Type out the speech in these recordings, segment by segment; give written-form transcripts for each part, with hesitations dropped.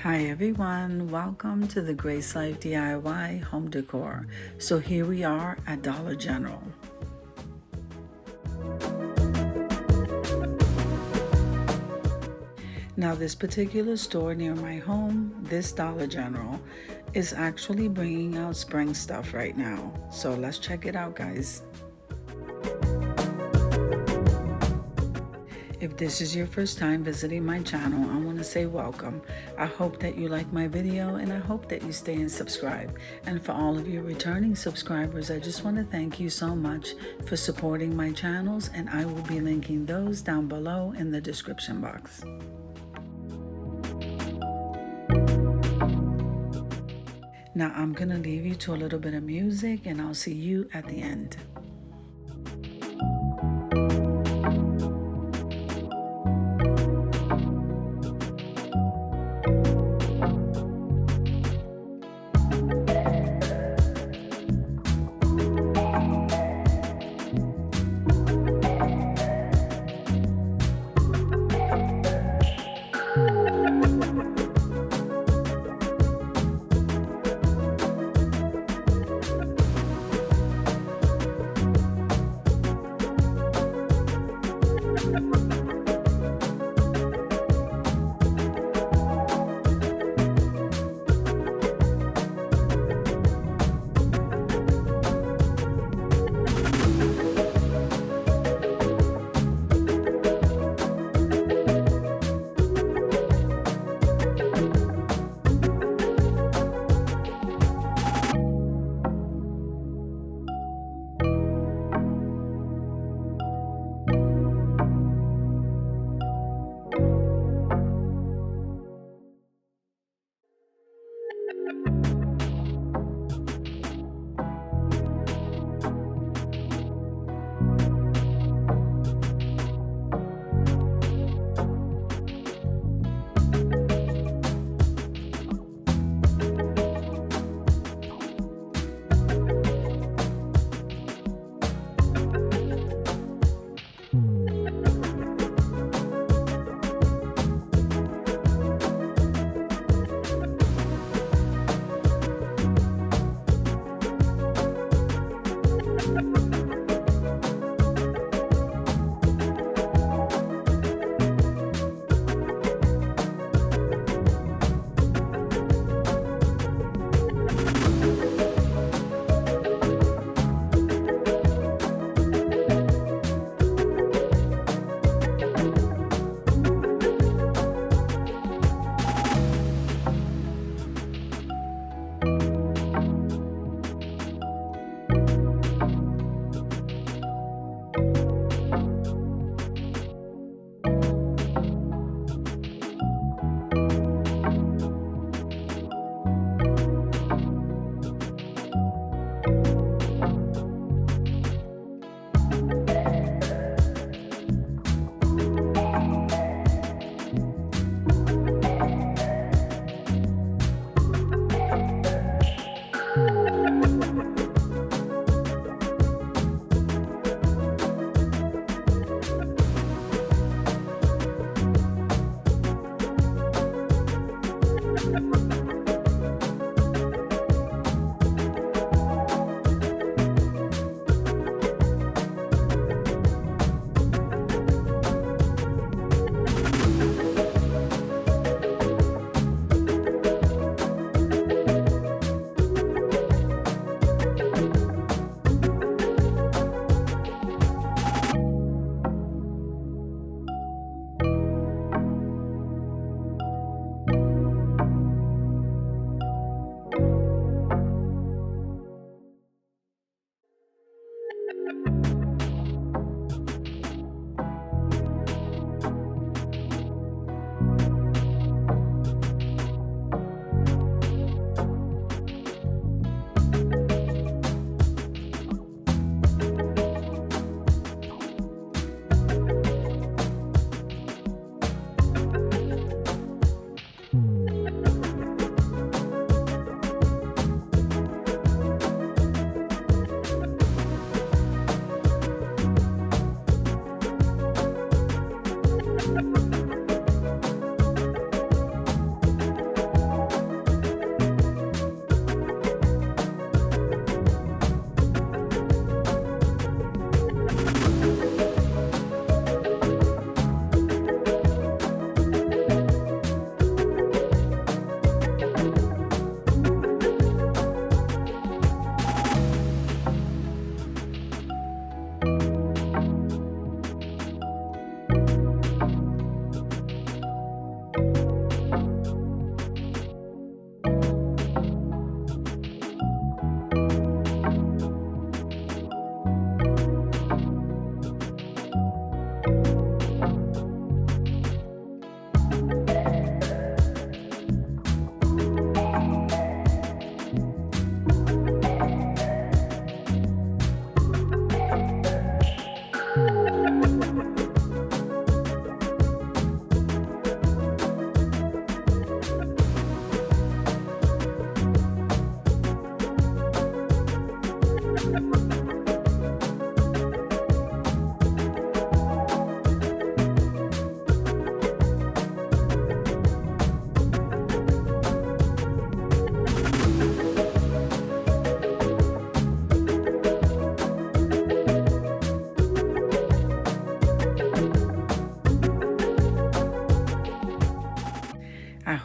Hi everyone, welcome to the Grace Life DIY Home Decor. So here we are at Dollar General. Now this particular store near my home, this Dollar General, is actually bringing out spring stuff right now. So let's check it out, guys. If this is your first time visiting my channel, I want to say welcome. I hope that you like my video and I hope that you stay and subscribe. And for all of your returning subscribers, I just want to thank you so much for supporting my channels, and I will be linking those down below in the description box. Now I'm going to leave you to a little bit of music and I'll see you at the end.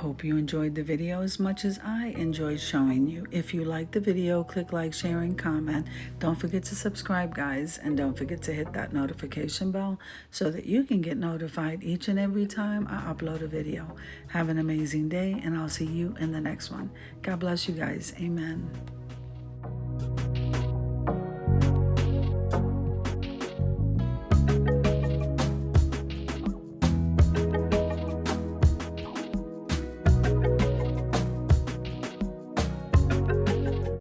hope you enjoyed the video as much as I enjoyed showing you. If you liked the video, click like, share, and comment. Don't forget to subscribe, guys, and don't forget to hit that notification bell so that you can get notified each and every time I upload a video. Have an amazing day, and I'll see you in the next one. God bless you guys. Amen.